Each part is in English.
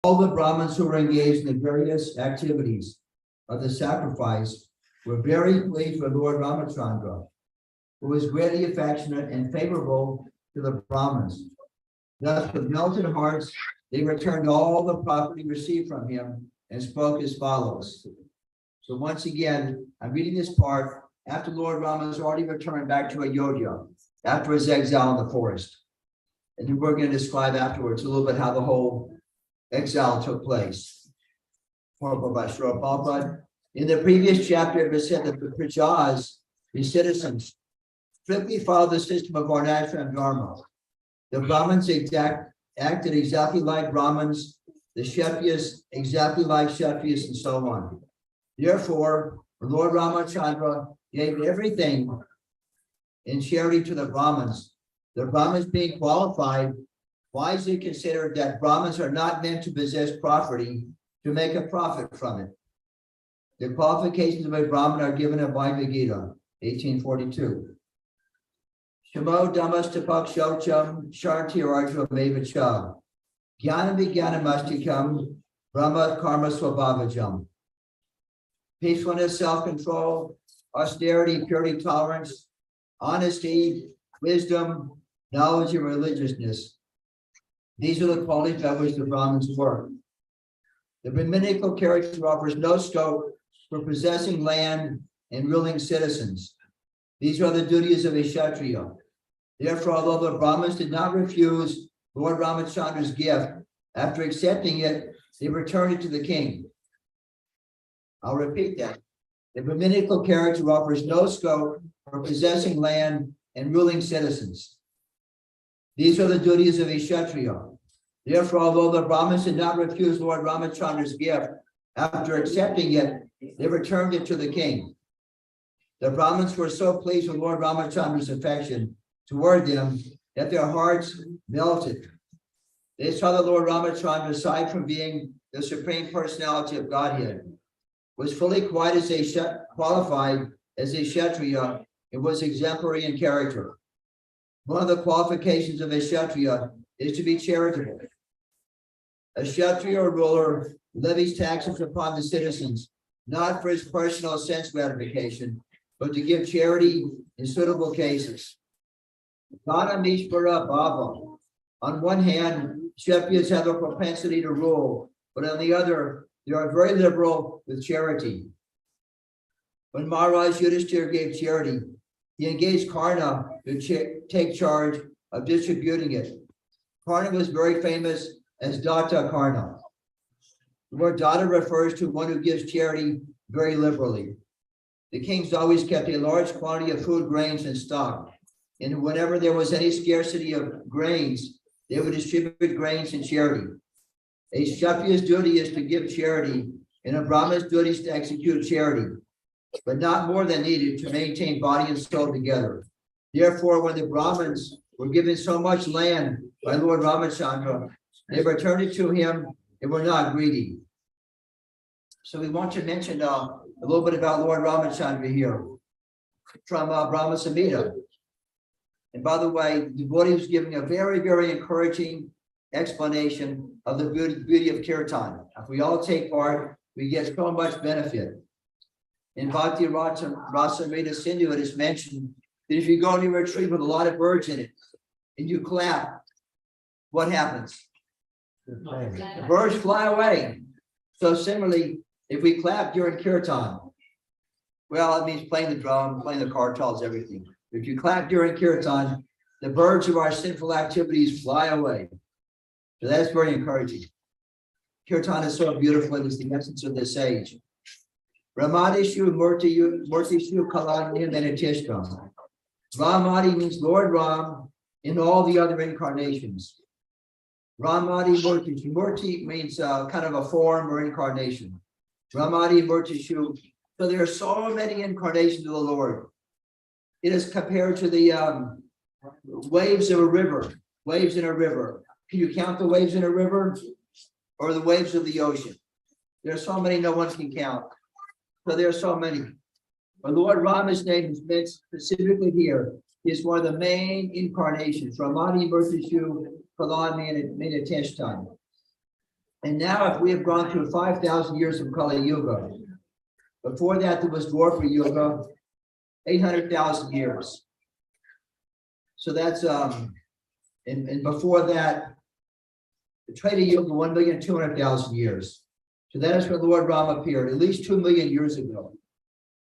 All the Brahmins who were engaged in the various activities of the sacrifice were very pleased with Lord Ramachandra, who was greatly affectionate and favorable to the Brahmins. Thus, with melted hearts, they returned all the property received from him and spoke as follows. So once again, I'm reading this part after Lord Rama has already returned back to Ayodhya after his exile in the forest. And then we're going to describe afterwards a little bit how the whole exile took place. In the previous chapter, it was said that the Prajas, the citizens, strictly followed the system of Varnashram Dharma. The Brahmins acted exactly like Brahmins, the Kshatriyas exactly like Kshatriyas, and so on. Therefore, Lord Ramachandra gave everything in charity to the Brahmins. The Brahmins being qualified, wisely considered that Brahmins are not meant to possess property to make a profit from it. The qualifications of a Brahmin are given in Bhagavad Gita, 1842. Shamo Dhammastapak Shocham Sharti Arjuna Mevacha Jnana Vijnanamastikam Brahma Karma Swabhavajam. Peacefulness, self-control, austerity, purity, tolerance, honesty, wisdom, knowledge, and religiousness. These are the qualities by which the Brahmins work. The Brahminical character offers no scope for possessing land and ruling citizens. These are the duties of a Kshatriya. Therefore, although the Brahmins did not refuse Lord Ramachandra's gift, after accepting it, they returned it to the king. I'll repeat that. The Brahminical character offers no scope for possessing land and ruling citizens. These are the duties of a Kshatriya. Therefore, although the Brahmins did not refuse Lord Ramachandra's gift, after accepting it, they returned it to the king. The Brahmins were so pleased with Lord Ramachandra's affection toward them that their hearts melted. They saw that Lord Ramachandra, aside from being the Supreme Personality of Godhead, was fully qualified as a Kshatriya and was exemplary in character. One of the qualifications of a Kshatriya is to be charitable. A Kshatriya ruler levies taxes upon the citizens, not for his personal sense gratification, but to give charity in suitable cases. Dhanamishvara Bhava. On one hand, Kshatriyas have a propensity to rule, but on the other, they are very liberal with charity. When Maharaj Yudhishthira gave charity, he engaged Karna to take charge of distributing it. Karna was very famous as Datta Karna. The word Datta refers to one who gives charity very liberally. The kings always kept a large quantity of food, grains, and stock. And whenever there was any scarcity of grains, they would distribute grains in charity. A Kshatriya's duty is to give charity, and a Brahman's duty is to execute charity, but not more than needed to maintain body and soul together. Therefore, when the Brahmins were given so much land by Lord Ramachandra, they returned it to him and were not greedy. So we want to mention a little bit about Lord Ramachandra here from Brahma Samhita. And by the way, the devotee was giving a very, very encouraging explanation of the beauty of kirtan. If we all take part, we get so much benefit. In Bhakti Rasamrita Sindhu, it is mentioned that if you go to a retreat with a lot of birds in it and you clap, what happens? The birds fly away. So similarly, if we clap during kirtan, well, it means playing the drum, playing the kartals, everything. If you clap during kirtan, the birds of our sinful activities fly away. So that's very encouraging. Kirtan is so beautiful, it is the essence of this age. Ramadishu Murtishu Kalanya Menatishkam. Ramadi means Lord Ram in all the other incarnations. Ramadi Murtishu. Murti means kind of a form or incarnation. Ramadi Murtishu. So there are so many incarnations of the Lord. It is compared to the waves of a river. Waves in a river. Can you count the waves in a river? Or the waves of the ocean? There are so many no one can count. So there are so many. But Lord Rama's name is meant specifically here. He is one of the main incarnations. Ramadi Murtishu Kalani Minateshtan. And now if we have gone through 5,000 years of Kali Yuga, before that there was Dwarpa Yuga, 800,000 years. So that's and before that, the Treta Yuga, 1,200,000 years. So that is when Lord Rama appeared, at least 2 million years ago.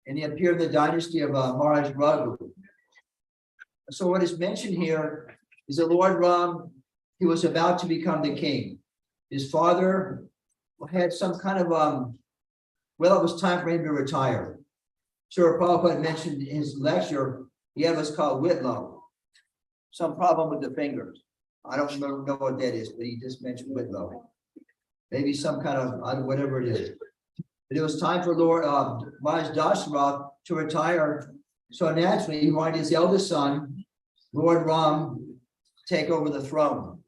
And he appeared in the dynasty of Maharaj Raghu. So what is mentioned here is that Lord Ram, he was about to become the king. His father had some kind of, well, it was time for him to retire. Sir Prabhupada mentioned in his lecture, he had what's called Whitlow, some problem with the fingers. I don't know what that is, but he just mentioned Whitlow. Maybe some kind of, whatever it is. But it was time for Lord Maharaj Dasarath to retire. So naturally, he wanted his eldest son, Lord Ram, to take over the throne.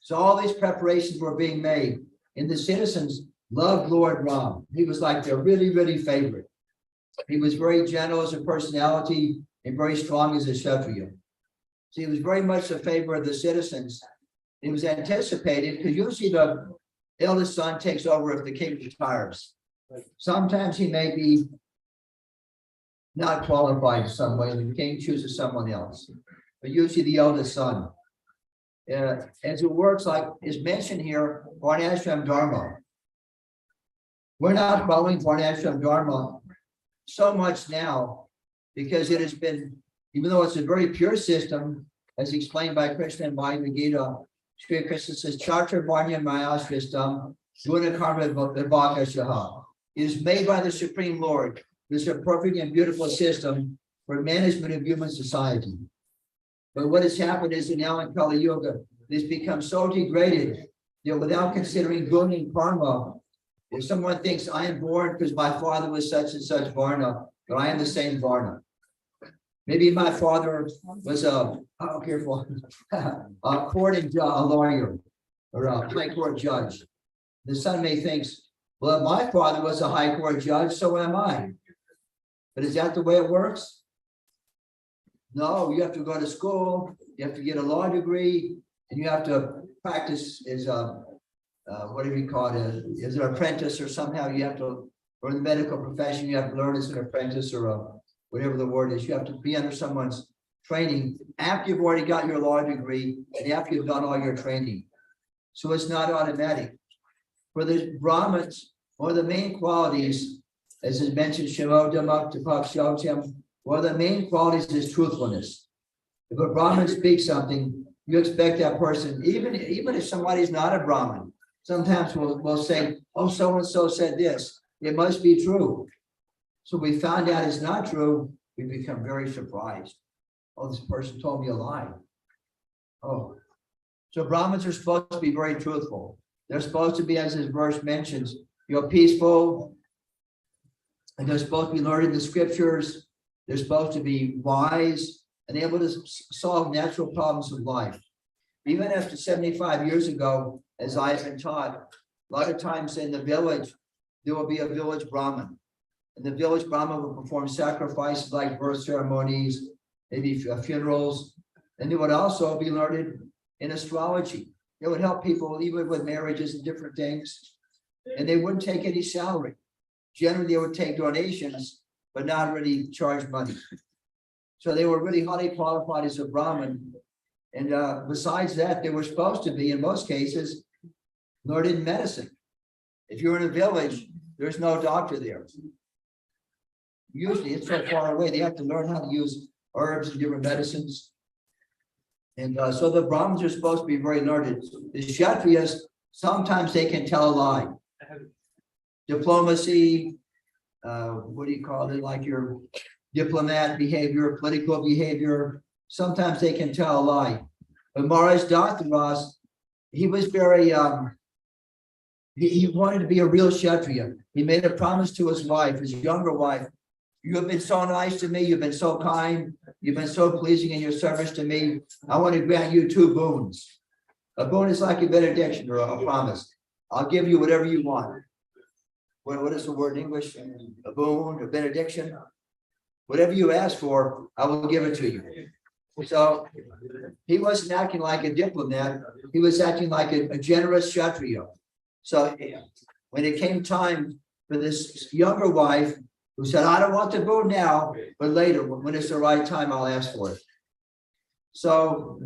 So all these preparations were being made, and the citizens loved Lord Ram. He was like their really, really favorite. He was very gentle as a personality and very strong as a Kshatriya. So he was very much a favor of the citizens. He was anticipated because usually the eldest son takes over if the king retires. Sometimes he may be not qualified in some way, and the king chooses someone else. But usually the eldest son. As it works, like is mentioned here, Varnashram Dharma. We're not following Varnashram Dharma so much now because it has been, even though it's a very pure system, as explained by Krishna in Bhagavad Gita, Sri Krishna says, Chatra Varnya Maya Sristam, Guna Karma Vibhaka Shaha. It is made by the Supreme Lord. This is a perfect and beautiful system for management of human society. But what has happened is that now in Kali Yuga, it's become so degraded that without considering guna and karma, if someone thinks I am born because my father was such and such Varna, but I am the same Varna. Maybe my father was a court and a lawyer or a high court judge. The son may think, well, if my father was a high court judge, so am I. But is that the way it works? No, you have to go to school, you have to get a law degree, and you have to practice as a, whatever you call it, as an apprentice, or somehow you have to, or in the medical profession, you have to learn as an apprentice or whatever the word is. You have to be under someone's training after you've already got your law degree and after you've done all your training. So it's not automatic. For the Brahmins, one of the main qualities, as is mentioned, Shimodamak Tapak Shautyam, one of the main qualities is truthfulness. If a Brahmin speaks something, you expect that person, even if somebody's not a Brahmin, sometimes we'll say, oh, so-and-so said this. It must be true. So we found out it's not true, we become very surprised. Oh, this person told me a lie. Oh. So Brahmins are supposed to be very truthful. They're supposed to be, as this verse mentions, peaceful, and they're supposed to be learning the scriptures. They're supposed to be wise and able to solve natural problems of life. Even after 75 years ago, as I have been taught, a lot of times in the village, there will be a village Brahmin. And the village Brahmin will perform sacrifices like birth ceremonies, maybe funerals. And they would also be learned in astrology. It would help people even with marriages and different things. And they wouldn't take any salary. Generally, they would take donations, but not really charge money. So they were really highly qualified as a Brahmin. And besides that, they were supposed to be, in most cases, learned in medicine. If you're in a village, there's no doctor there. Usually it's so far away, they have to learn how to use herbs and different medicines. And so the Brahmins are supposed to be very learned. The Kshatriyas, sometimes they can tell a lie. Diplomacy, what do you call it? Like your diplomat behavior, political behavior. Sometimes they can tell a lie. But Maharaj Datharas, he was very, he wanted to be a real Kshatriya. He made a promise to his wife, his younger wife. You have been so nice to me. You've been so kind. You've been so pleasing in your service to me. I want to grant you 2 boons. A boon is like a benediction or a promise. I'll give you whatever you want. What is the word in English? A boon, a benediction. Whatever you ask for, I will give it to you. So he wasn't acting like a diplomat. He was acting like a generous Kshatriya. So when it came time for this younger wife who said, I don't want to vote now, but later, when it's the right time, I'll ask for it. So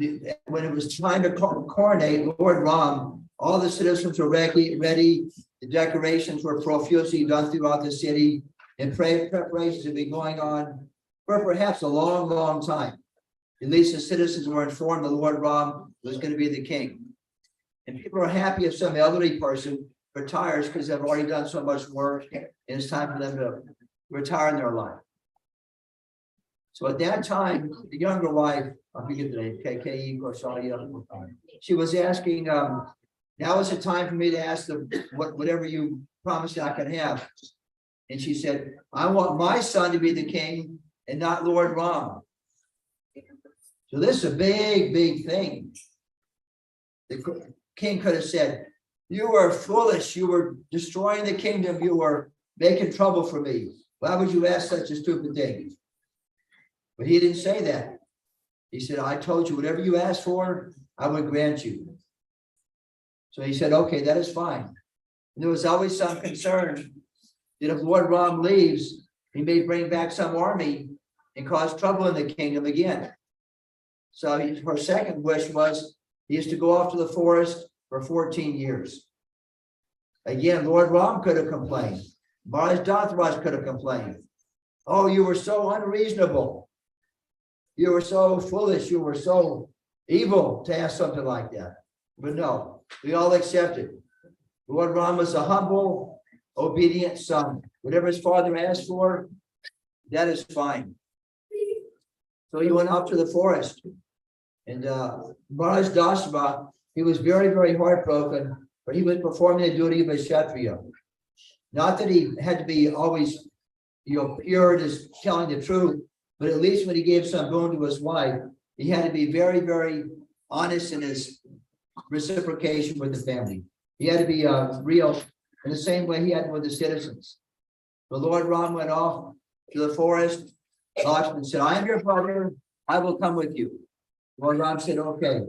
when it was time to coronate Lord Ram, all the citizens were ready. The decorations were profusely done throughout the city, and preparations had been going on for perhaps a long, long time. At least the citizens were informed that Lord Ram was going to be the king. And people are happy if some elderly person retires because they've already done so much work, and it's time for them to retire in their life. So at that time, the younger wife, I forget the name, KKE Goshalia, she was asking, now is the time for me to ask them whatever you promised I can have. And she said, I want my son to be the king and not Lord Ram. So this is a big, big thing. The king could have said, you are foolish. You were destroying the kingdom. You were making trouble for me. Why would you ask such a stupid thing? But he didn't say that. He said, I told you whatever you asked for, I would grant you. So he said, okay, that is fine. And there was always some concern that if Lord Ram leaves, he may bring back some army and cause trouble in the kingdom again. So her second wish was he is to go off to the forest for 14 years. Again, Lord Ram could have complained. Maharaj Dantharaj could have complained. Oh, you were so unreasonable. You were so foolish. You were so evil to ask something like that. But no, we all accepted. Lord Ram was a humble, obedient son. Whatever his father asked for, that is fine. So he went up to the forest. And Maharaj Dasva, he was very, very heartbroken, but he was performing the duty of a Kshatriya. Not that he had to be always, pure and is telling the truth, but at least when he gave some boon to his wife, he had to be very, very honest in his reciprocation with the family. He had to be real in the same way he had with the citizens. The Lord Ram went off to the forest. Lakshman said, I am your brother. I will come with you. Lord Ram said, okay.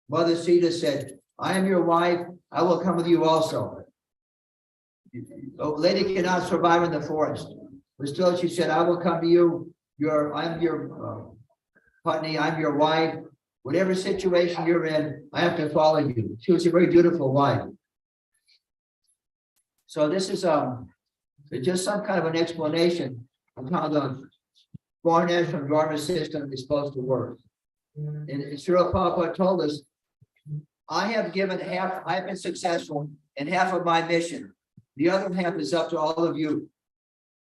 Mother Sita said, I am your wife. I will come with you also. A lady cannot survive in the forest. But still, she said, I will come to you. I'm your Putney. I'm your wife. Whatever situation you're in, I have to follow you. She was a very beautiful wife. So this is just some kind of an explanation of how the Varnashram Dharma system is supposed to work. And Srila Prabhupada told us, I have given half, I've been successful in half of my mission. The other half is up to all of you.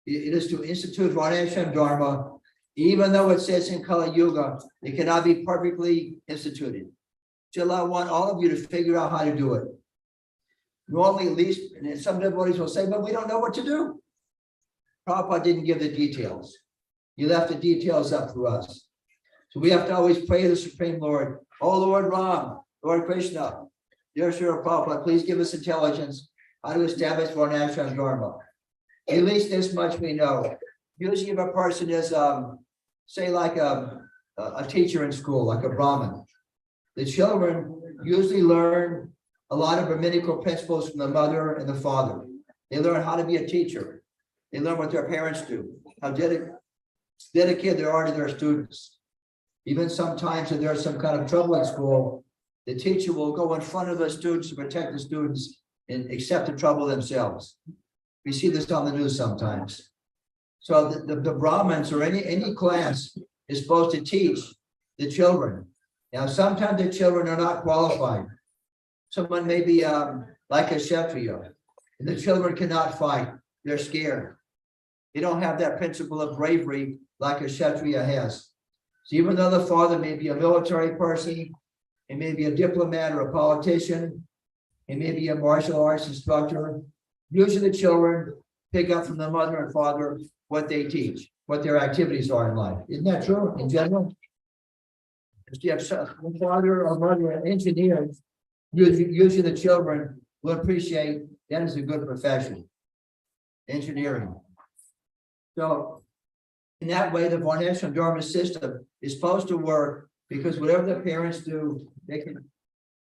It is to institute Varnashram Dharma, even though it says in Kali Yuga, it cannot be perfectly instituted. Still, I want all of you to figure out how to do it. Normally, at least, and some devotees will say, but we don't know what to do. Prabhupada didn't give the details. He left the details up to us. So we have to always pray to the Supreme Lord. Oh, Lord Ram, Lord Krishna, dear Srila Prabhupada, please give us intelligence how to establish Varnashram Dharma. At least this much we know. Usually if a person is, say like a teacher in school, like a Brahmin, the children usually learn a lot of Brahminical principles from the mother and the father. They learn how to be a teacher. They learn what their parents do, how dedicated they are to their students. Even sometimes if there's some kind of trouble in school, the teacher will go in front of the students to protect the students and accept the trouble themselves. We see this on the news sometimes. So the Brahmins or any class is supposed to teach the children. Now, sometimes the children are not qualified. Someone may be like a Kshatriya, and the children cannot fight. They're scared. They don't have that principle of bravery like a Kshatriya has. So even though the father may be a military person, he may be a diplomat or a politician, he may be a martial arts instructor, usually the children pick up from the mother and father what they teach, what their activities are in life. Isn't that true in general? If you have a father or mother an engineer, usually the children will appreciate that is a good profession, engineering. So in that way, the Varnashram Dharma system is supposed to work because whatever the parents do, they can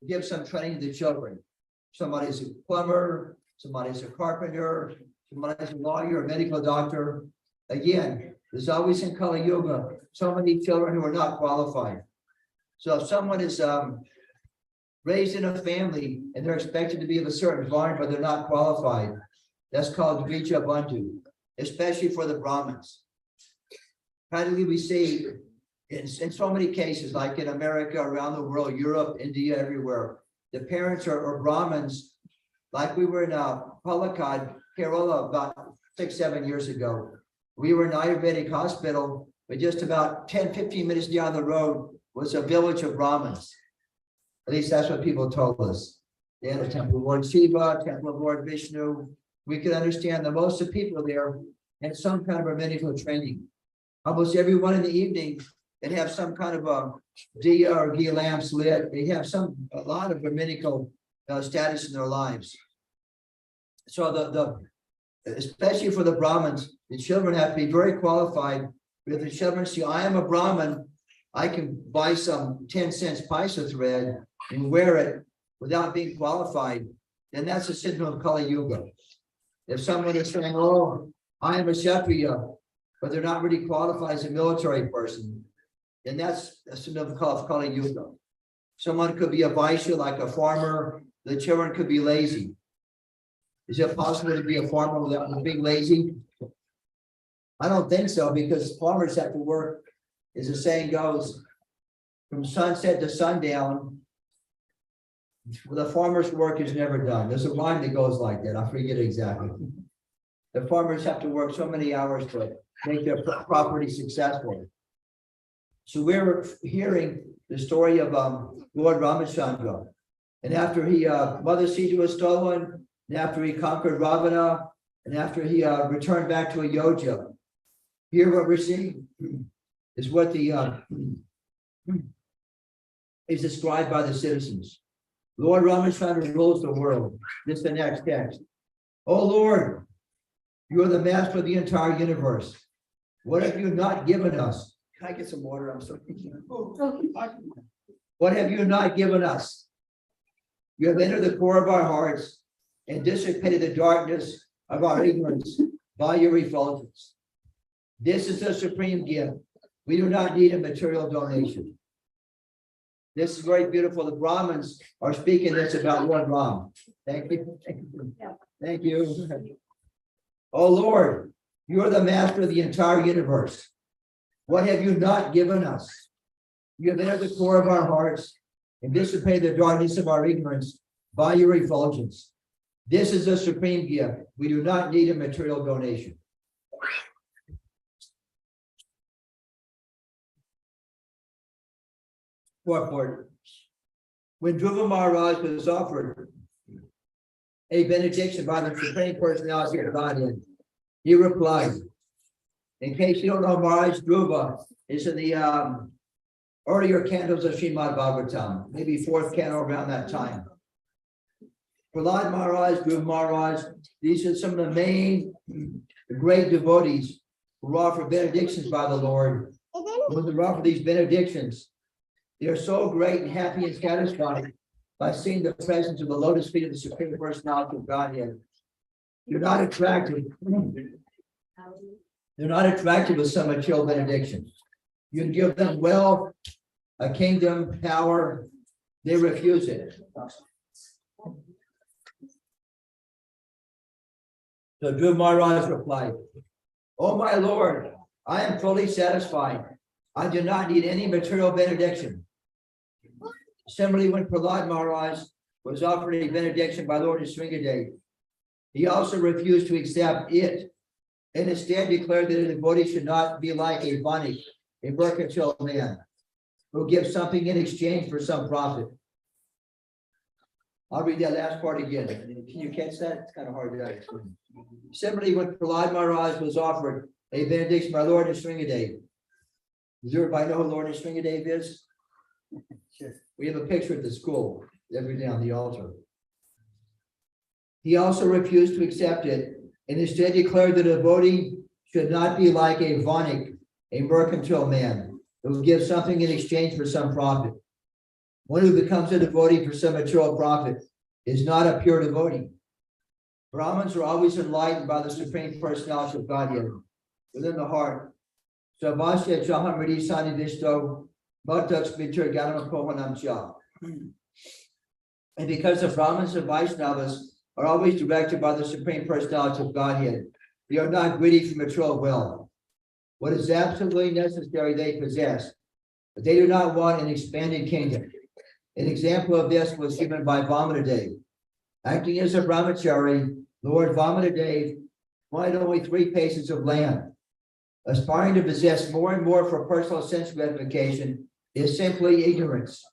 give some training to the children. somebody's a plumber, somebody's a carpenter, somebody's a lawyer, a medical doctor. Again, there's always in Kali Yuga so many children who are not qualified. So if someone is raised in a family and they're expected to be of a certain varna, but they're not qualified, that's called Dvija Bandhu, especially for the Brahmins. Practically, we see in so many cases, like in America, around the world, Europe, India, everywhere, the parents are Brahmins. Like we were in Palakkad, Kerala, about 6-7 years ago. We were in an Ayurvedic hospital, but just about 10-15 minutes down the road was a village of Brahmins. At least that's what people told us. They had a temple of Lord Shiva, temple of Lord Vishnu. We could understand that most of the people there had some kind of a medical training. Almost everyone in the evening, they'd have some kind of a diya or ghee lamps lit. They have a lot of Brahminical status in their lives. So especially for the Brahmins, the children have to be very qualified. If the children see, I am a Brahmin, I can buy some 10 cents paisa thread and wear it without being qualified, then that's a symptom of Kali Yuga. If someone is saying, oh, I am a Kshatriya, but they're not really qualified as a military person, then that's a symptom of Kali Yuga. Someone could be a Vaishya, like a farmer. The children could be lazy. Is it possible to be a farmer without being lazy? I don't think so, because farmers have to work, as the saying goes, from sunset to sundown. The farmer's work is never done. There's a line that goes like that. I forget exactly. The farmers have to work so many hours to make their property successful. So we're hearing the story of Lord Ramachandra. And after Mother Sita was stolen, and after he conquered Ravana, and after he returned back to Ayodhya, here what we're seeing is what is described by the citizens. Lord Ramachandra rules the world. This is the next text. Oh Lord, you are the master of the entire universe. What have you not given us? Can I get some water? I'm sorry. What have you not given us? You have entered the core of our hearts and dissipated the darkness of our ignorance by your effulgence. This is the supreme gift. We do not need a material donation. This is very beautiful. The Brahmins are speaking this about Lord Ram. Thank you. Thank you. Oh Lord, you are the master of the entire universe. What have you not given us? You have entered the core of our hearts and dissipated the darkness of our ignorance by your effulgence. This is a supreme gift. We do not need a material donation. Purport. When Dhruva Maharaj was offered a benediction by the Supreme Personality of Godhead, he replied, in case you don't know, Maharaj Dhruva is in the earlier cantos of Srimad Bhagavatam, maybe 4th canto around that time. Prahlad Maharaj, Dhruva Maharaj, these are some of the main great devotees who were offered benedictions by the Lord. When they were offered these benedictions, they are so great and happy and satisfied by seeing the presence of the lotus feet of the Supreme Personality of Godhead. You're not attracted. They're not attracted with some material benediction. You can give them wealth, a kingdom, power. They refuse it. So Dhruva Maharaj replied, oh my Lord, I am fully satisfied. I do not need any material benediction. Similarly, when Prahlad Maharaj was offered a benediction by Lord Sringadev, he also refused to accept it and instead declared that a devotee should not be like a vanik, a mercantile man, who gives something in exchange for some profit. I'll read that last part again. Can you catch that? It's kind of hard to explain. Similarly, when Prahlad Maharaj was offered a benediction by Lord Sringadev, does everybody know who Lord Sringadev is? Sure. We have a picture at the school every day on the altar. He also refused to accept it and instead declared that a devotee should not be like a vanik, a mercantile man, who gives something in exchange for some profit. One who becomes a devotee for some material profit is not a pure devotee. Brahmins are always enlightened by the Supreme Personality of Godhead within the heart. So Vasya Jaham Ridi Sanidishto Bhattaks Mitur Ganam Pohanam Cha. And because the Brahmins and Vaishnavas are always directed by the Supreme Personality of Godhead, they are not greedy for material wealth. What is absolutely necessary they possess, but they do not want an expanded kingdom. An example of this was given by Vamanadev. Acting as a brahmachari, Lord Vamanadev wanted only 3 paces of land. Aspiring to possess more and more for personal sense gratification is simply ignorance.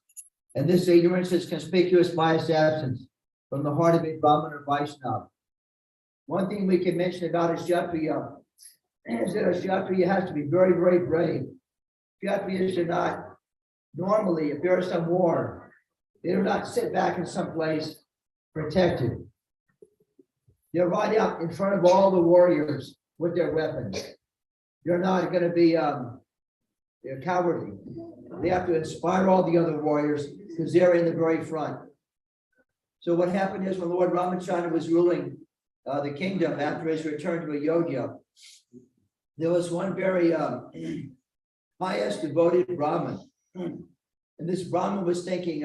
And this ignorance is conspicuous by its absence from the heart of a Brahmin or Vaishnava. One thing we can mention about a Kshatriya is that a Kshatriya has to be very, very brave. Kshatriyas do not normally, if there is some war, they do not sit back in some place protected. They're right out in front of all the warriors with their weapons. They're not going to be they're cowardly. They have to inspire all the other warriors because they're in the very front. So what happened is when Lord Ramachandra was ruling the kingdom after his return to Ayodhya, there was one very pious, devoted Brahmin. And this Brahmin was thinking,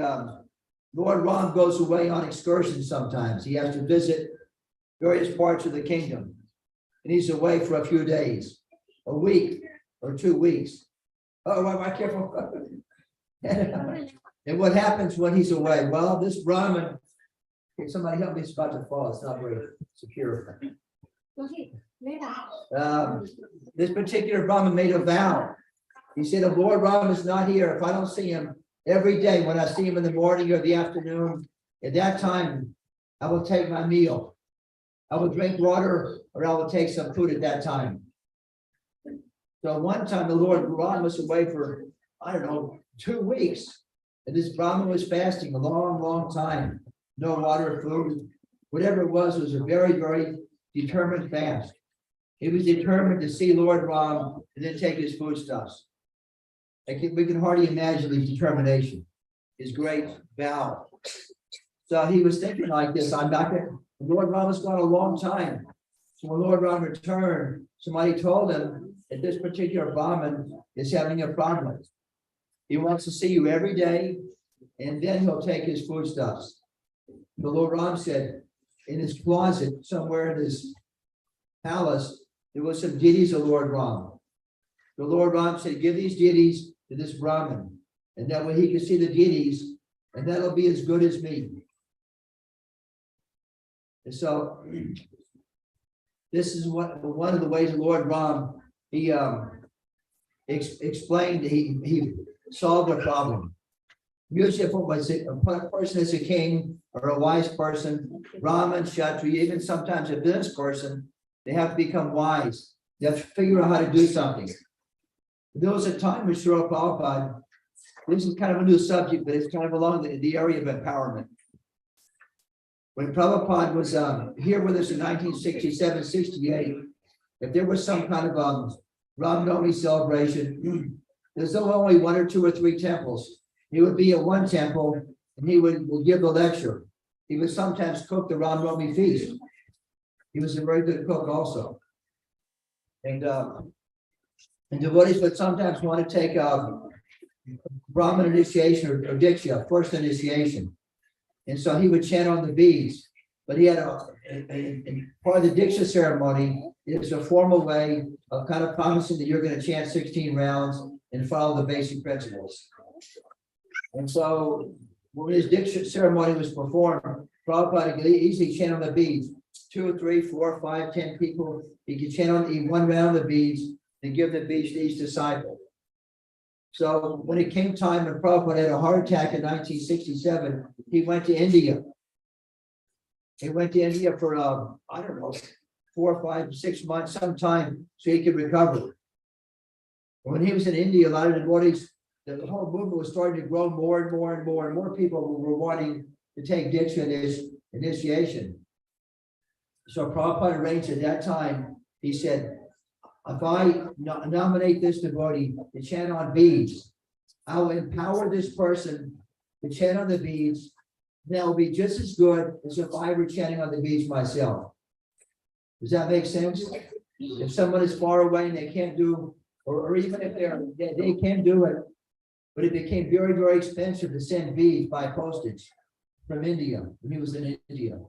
Lord Ram goes away on excursions sometimes. He has to visit various parts of the kingdom. And he's away for a few days, a week or 2 weeks. Oh, am I careful? And what happens when he's away? Well, this Brahmin, can somebody help me? It's about to fall. It's not very secure. This particular Brahmin made a vow. He said, if Lord Ram is not here, if I don't see him every day, when I see him in the morning or the afternoon, at that time, I will take my meal. I will drink water or I will take some food at that time. So one time the Lord Ram was away for, I don't know, 2 weeks. And this Brahmin was fasting a long, long time. No water, food, whatever it was a very, very determined fast. He was determined to see Lord Ram and then take his foodstuffs. We can hardly imagine his determination, his great vow. So he was thinking like this, I'm not going to, Lord Ram has gone a long time. So when Lord Ram returned, somebody told him that this particular Brahmin is having a problem. He wants to see you every day, and then he'll take his foodstuffs. The Lord Ram said, in his closet, somewhere in his palace, there was some deities of Lord Ram. The Lord Ram said, give these deities to this Brahmin, and that way he can see the deities, and that'll be as good as me. And so, this is one of the ways the Lord Ram, he explained, he solved the problem. Usually, if a person is a king or a wise person, Brahmin, Kshatriya, even sometimes a business person, they have to become wise. They have to figure out how to do something. There was a time with Srila Prabhupada, this is kind of a new subject, but it's kind of along the area of empowerment. When Prabhupada was here with us in 1967, 68, if there was some kind of Ram Navami celebration, there's only 1 or 2 or 3 temples. He would be at one temple and he would give the lecture. He would sometimes cook the Ram Navami feast. He was a very good cook also. And devotees would sometimes want to take Brahmin initiation or Diksha, first initiation. And so he would chant on the beads. But he had part of the Diksha ceremony is a formal way of kind of promising that you're going to chant 16 rounds and follow the basic principles. And so when his Diksha ceremony was performed, Prabhupada could easily chant on the beads. 2, 3, 4, 5, 10 people. He could chant on one round of the beads and give the beads to each disciple. So when it came time and Prabhupada had a heart attack in 1967, he went to India. He went to India for, I don't know, 4, 5, 6 months, sometime, so he could recover. When he was in India, a lot of devotees, the whole movement was starting to grow more and more and more, and more people were wanting to take Diksha initiation. So Prabhupada arranged at that time, he said, if I nominate this devotee to chant on beads, I will empower this person to chant on the beads, that will be just as good as if I were chanting on the beach myself. Does that make sense? If someone is far away and they can't do, or even if they can do it, but it became very, very expensive to send beads by postage from India when he was in India.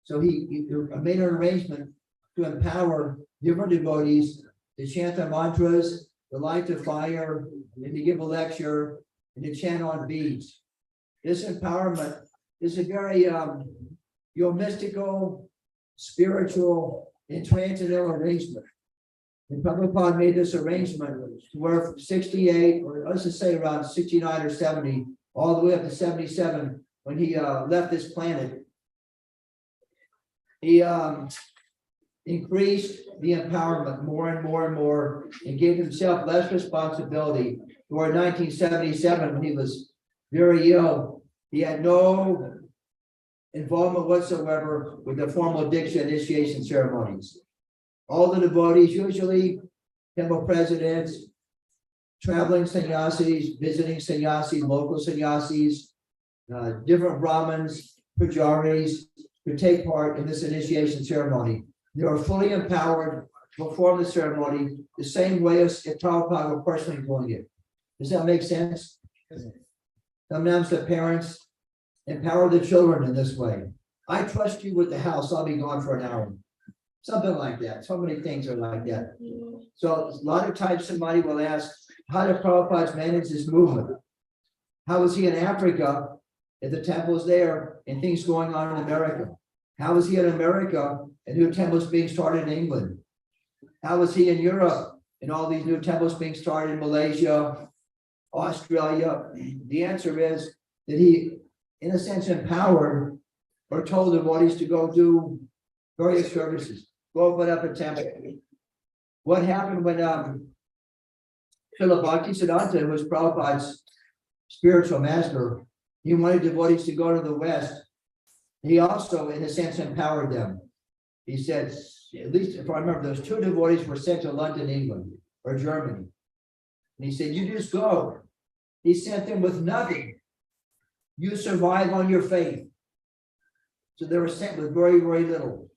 So he made an arrangement to empower different devotees to chant the mantras, to light the fire, and to give a lecture, and to chant on beads. This empowerment is a very mystical, spiritual, and transcendental arrangement. And Prabhupada made this arrangement where from 68, or let's just say around 69 or 70, all the way up to 77, when he left this planet, he increased the empowerment more and more and more, and gave himself less responsibility. Toward 1977, when he was very ill, he had no involvement whatsoever with the formal Diksha initiation ceremonies. All the devotees, usually temple presidents, traveling sannyasis, visiting sannyasis, local sannyasis, different Brahmins, pujaris, to take part in this initiation ceremony. They are fully empowered to perform the ceremony the same way as if Prabhupada were personally doing it. Does that make sense? Sometimes the parents empower the children in this way. I trust you with the house, I'll be gone for an hour. Something like that. So many things are like that. So a lot of times somebody will ask, how did Prabhupada manage this movement? How was he in Africa if the temple's there and things going on in America? How was he in America and new temples being started in England? How was he in Europe and all these new temples being started in Malaysia, Australia? The answer is that he, in a sense, empowered or told devotees to go do various services, go open up a temple. What happened when Srila Bhaktisiddhanta, who was Prabhupada's spiritual master, he wanted devotees to go to the West. He also, in a sense, empowered them. He said, at least if I remember, those two devotees were sent to London, England, or Germany. And he said, you just go. He sent them with nothing. You survive on your faith. So they were sent with very, very little.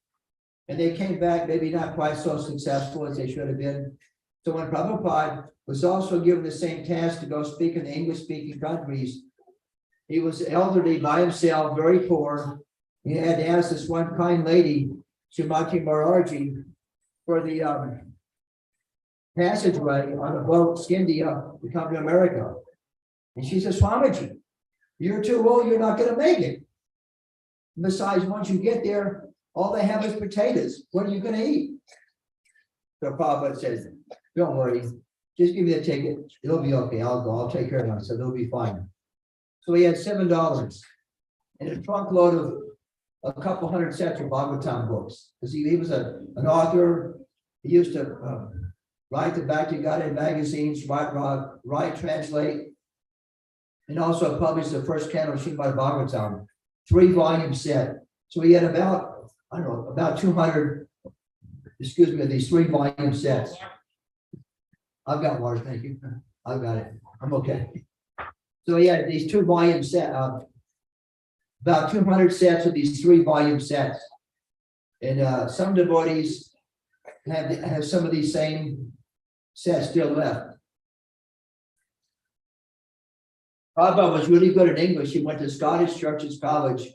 And they came back, maybe not quite so successful as they should have been. So when Prabhupada was also given the same task to go speak in the English-speaking countries, he was elderly by himself, very poor. He had to ask this one kind lady, Srimati Moraji, for the passageway on a boat, Scindia, to come to America. And she says, Swamiji, you're too old, you're not going to make it. Besides, once you get there, all they have is potatoes. What are you going to eat? So Prabhupada says, don't worry, just give me the ticket. It'll be okay. I'll go. I'll take care of myself. It'll be fine. So he had $7 and a trunk load of a couple hundred sets of Bhagavatam books. Because he was an author. He used to write the Bhakti-Gita magazines, write, translate, and also published the first canon of Srimad Bhagavatam, 3-volume set. So he had about, I don't know, about 200, these 3-volume sets. I've got water, thank you. I've got it. I'm okay. So he had these 2-volume set, about 200 sets of these 3-volume sets. And some devotees have some of these same sets still left. Prabhupada was really good at English. He went to Scottish Churches College.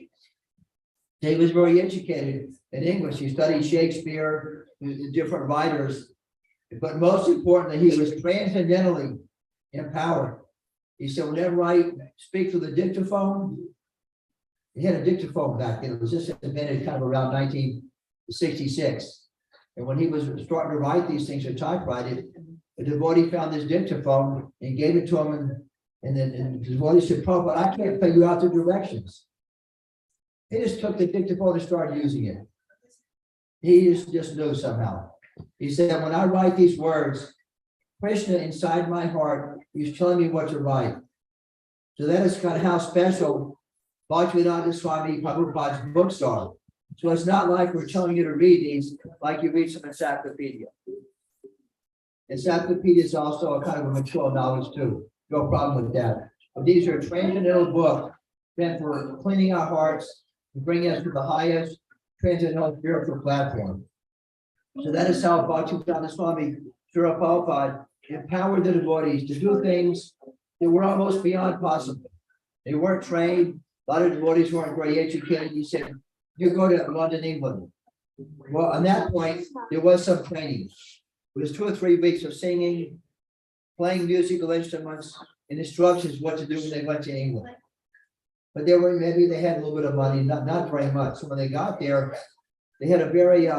He was very educated in English. He studied Shakespeare, different writers. But most importantly, he was transcendentally empowered. He said, whenever I speak through the dictaphone, he had a dictaphone back then. It was just invented kind of around 1966. And when he was starting to write these things or typewrite it, the devotee found this dictaphone and gave it to him. And then the devotee said, Prabhupada, I can't figure out the directions. He just took the dictaphone and started using it. He just knew somehow. He said, when I write these words, Krishna inside my heart, he's telling me what to write. So that is kind of how special Bhaktivedanta Swami Prabhupada's books are. So it's not like we're telling you to read these like you read some encyclopedia. Encyclopedia is also a kind of a mature knowledge too. No problem with that. But these are transcendental books meant for cleaning our hearts and bringing us to the highest transcendental spiritual platform. So that is how Bhaktivedanta Swami Srila Prabhupada empowered the devotees to do things that were almost beyond possible. They weren't trained. A lot of devotees weren't very educated. He said, you go to London, England. Well, on that point, there was some training. It was 2 or 3 weeks of singing, playing musical instruments, and instructions what to do when they went to England. But maybe they had a little bit of money, not very much. So when they got there, they had a very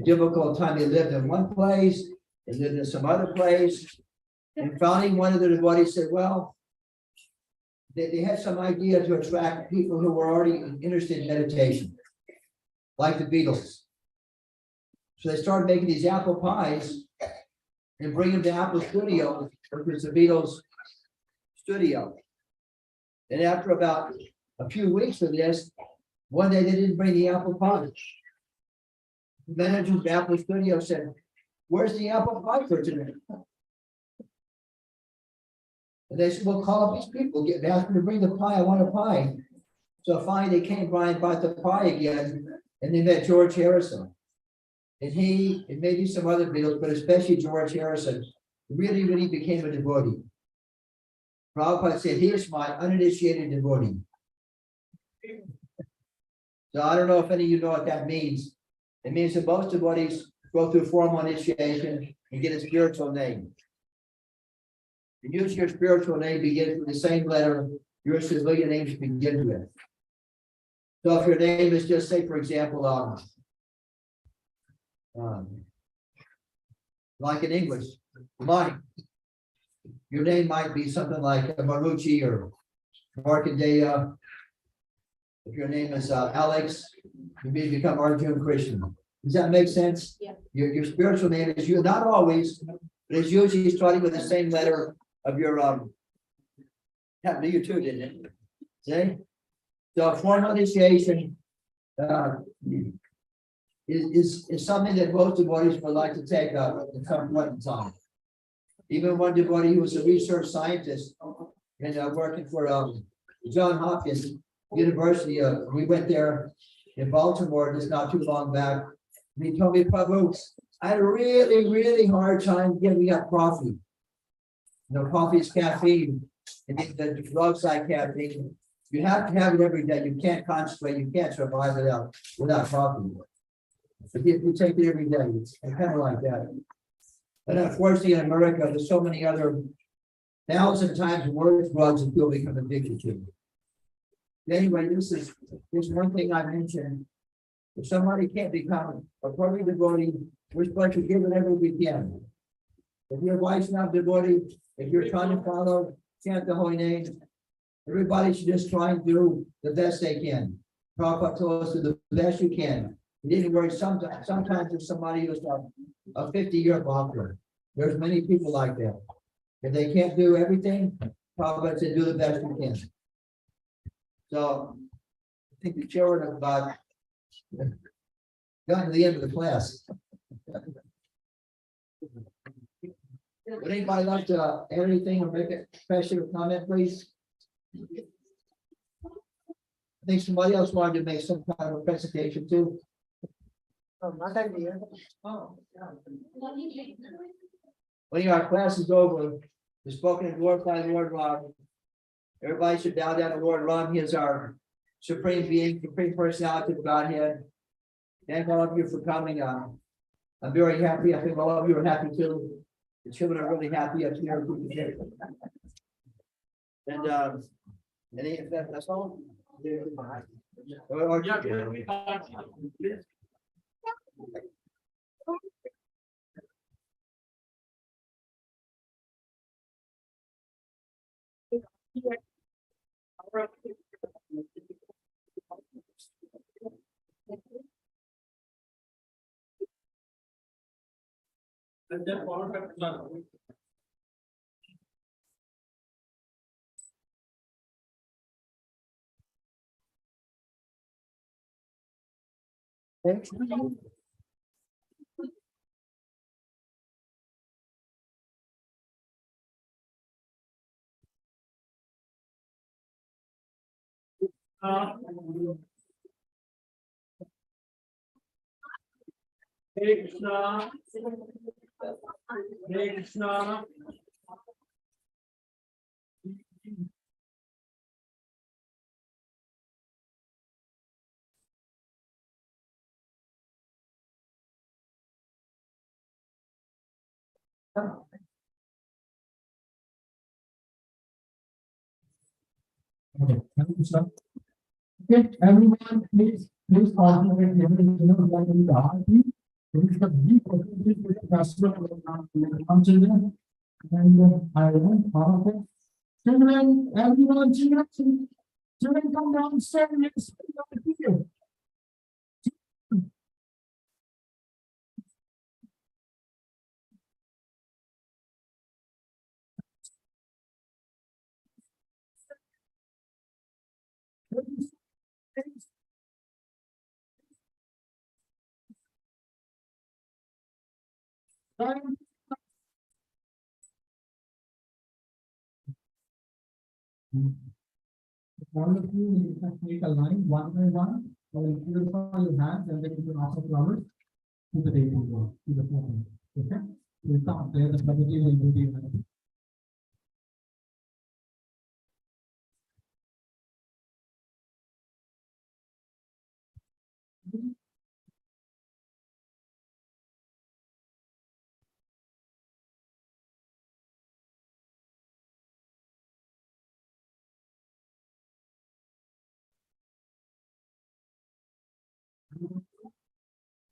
difficult time. They lived in one place, they lived in some other place. And finally, one of the devotees said, well, they had some idea to attract people who were already interested in meditation, like the Beatles. So they started making these apple pies and bring them to Apple Studio, which is the Beatles studio. And after about a few weeks of this, one day they didn't bring the apple pie. The manager of the Apple Studio said, where's the apple pie for today? And they said, well, call up these people, ask them to bring the pie, I want a pie. So finally they came by and bought the pie again, and they met George Harrison. And he, and maybe some other Beatles, but especially George Harrison, really, really became a devotee. Prabhupada said, he is my uninitiated devotee. So I don't know if any of you know what that means. It means that most devotees go through formal initiation and get a spiritual name. And usually your spiritual name begins with the same letter your civilian name should begin with. So if your name is just, say, for example, like in English, Mike, your name might be something like Maruchi or Markandeya. If your name is Alex, you may become Arjun Krishna. Does that make sense? Yeah. Your spiritual name is you, not always, but it's usually starting with the same letter of your happened to you too, didn't it? See? So formal initiation is something that most devotees would like to take up at some point in time. Even one devotee who was a research scientist and working for John Hopkins University, we went there in Baltimore just not too long back. And he told me, Prabhu, I had a really, really hard time giving up coffee. You know, coffee is caffeine, and the drugs like caffeine. You have to have it every day. You can't concentrate. You can't survive without coffee. If you take it every day, it's kind of like that. But unfortunately, in America, there's so many other 1,000 times worse drugs that people become addicted to. Anyway, this is one thing I mentioned. If somebody can't become a perfect devotee, we're supposed to give whatever we can. If your wife's not devotee, if you're trying to follow, chant the holy names, everybody should just try and do the best they can. Prabhupada told us to do the best you can. You didn't worry. Sometimes there's somebody who's a 50-year bhakta. There's many people like that. If they can't do everything, Prabhupada said do the best you can. So I think the children have about gotten to the end of the class. Would anybody like to add anything or make a question or comment, please? I think somebody else wanted to make some kind of a presentation too. Not idea. When our class is over, the spoken and glorified Lord Ram. Everybody should bow down to Lord Ram. He is our supreme being, supreme personality of Godhead. Thank all of you for coming. I'm very happy. I think all of you are happy too. The children are really happy up here. And if that's all. Krishna, Hare Krishna. Okay, thank you, sir. Okay, everyone, please concentrate here. You know, like in the heartbeat, there is a deep opportunity with the customer children. And I want all of it. Children, everyone, children come downstairs. Here. All of you need to take a line one by one. Or purify your hands and then you can offer flowers to the table, to the phone. Okay? We start there, the committee will do the.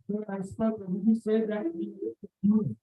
So I spoke, you said that you.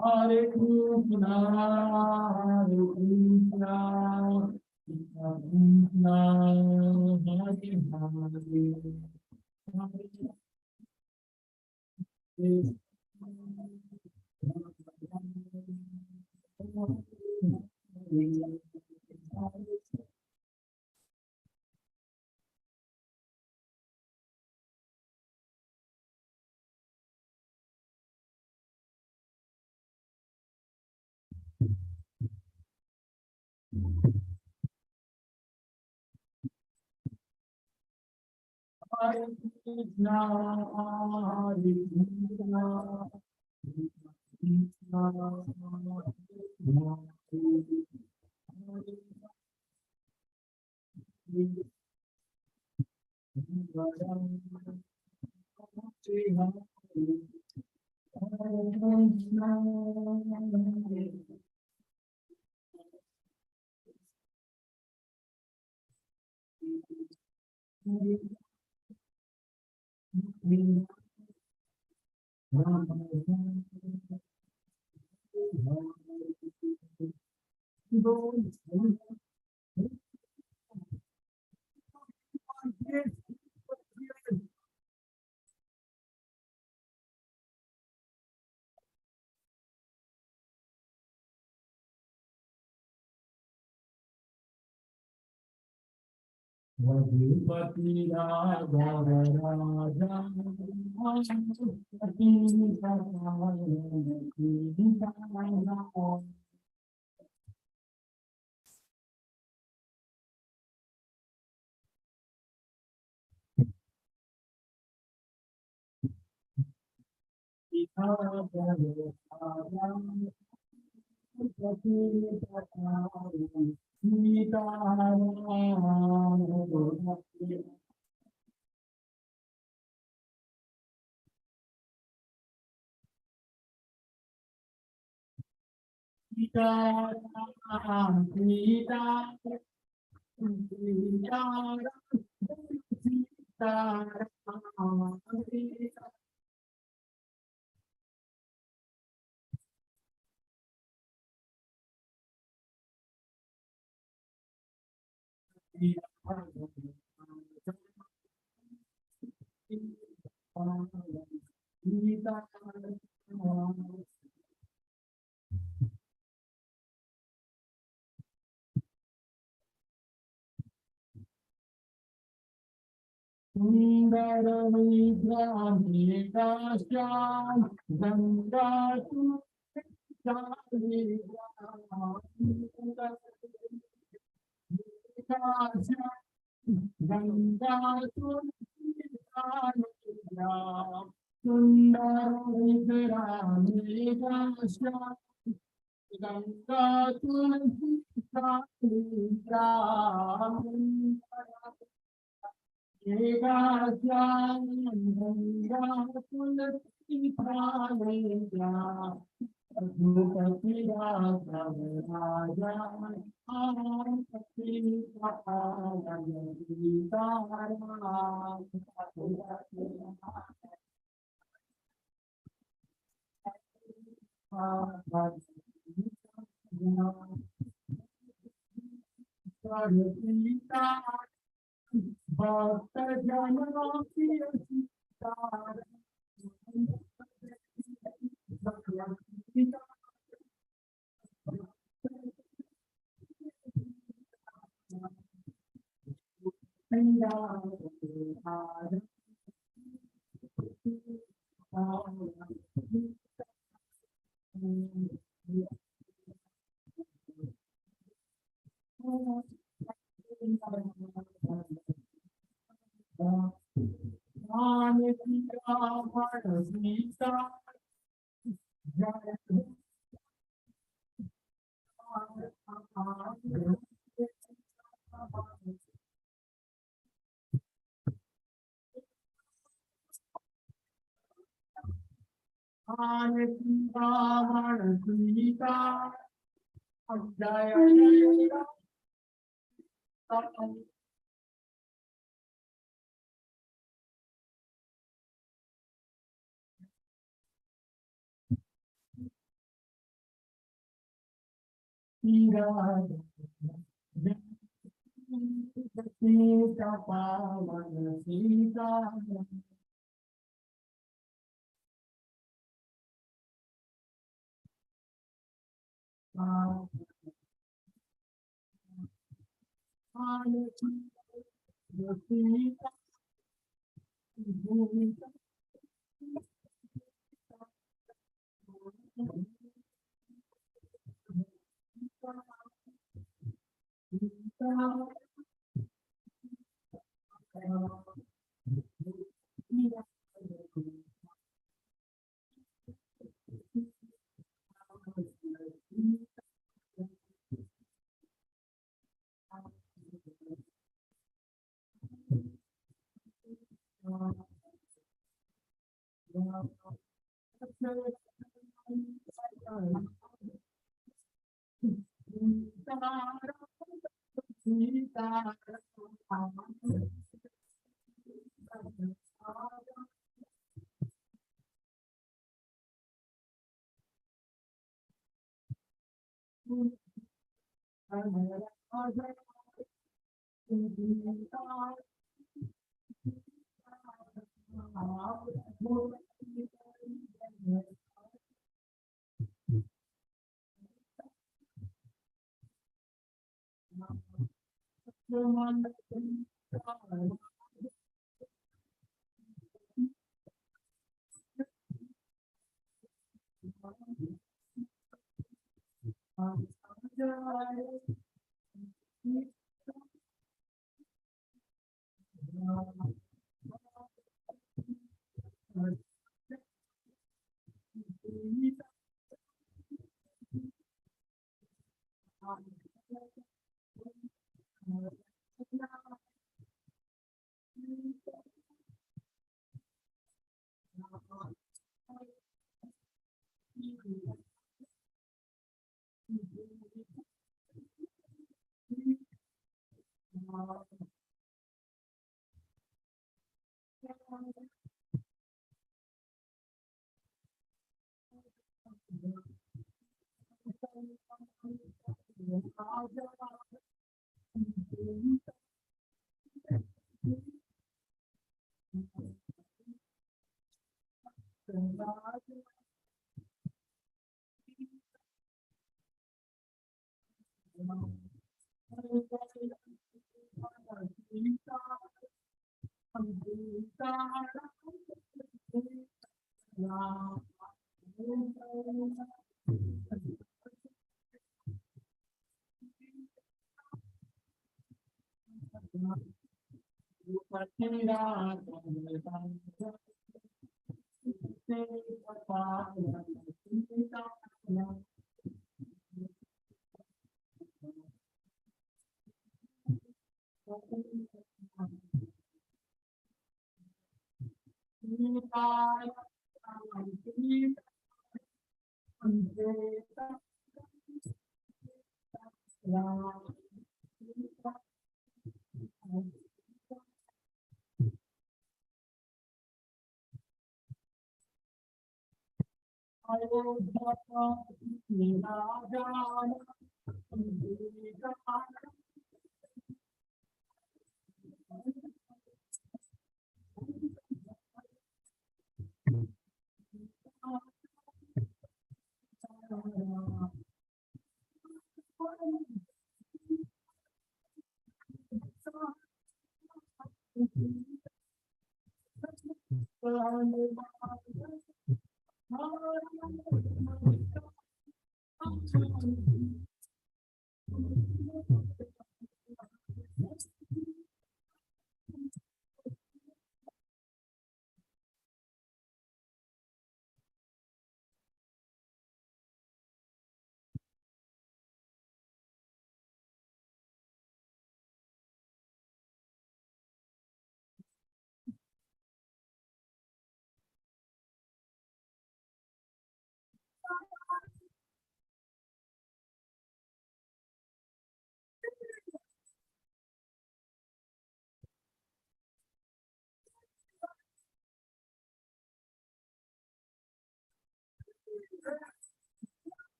Hare Krishna, Hare Krishna, Krishna Krishna, Hare Hare. Hare Krishna, Hare Krishna, Krishna Krishna, Raghupati Raghava Raja, Raghupati Raghava.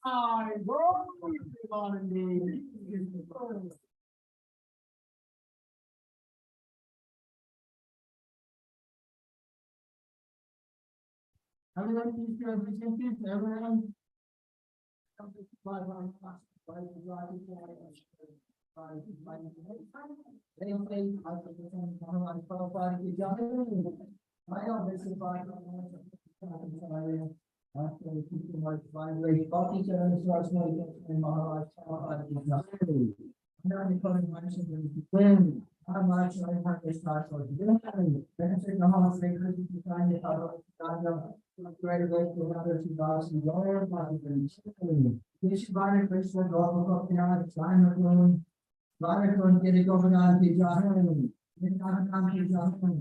I go on the. Everyone, please do everything, everyone. How much I have to start for the benefit of how they could be trying to graduate to another 2,000 dollars. This body first will go up here, it's line of room. Line of room, get it over on the John. It's not on the John.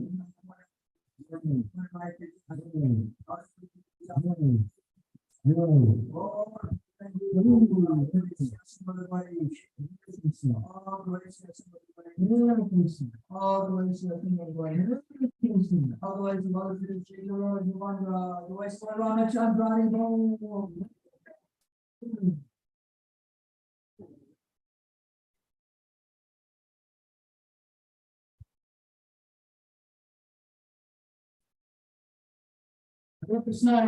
Always looking at one. Otherwise, the mother to the children, you want the West Carolina, John Brady, home. It's not.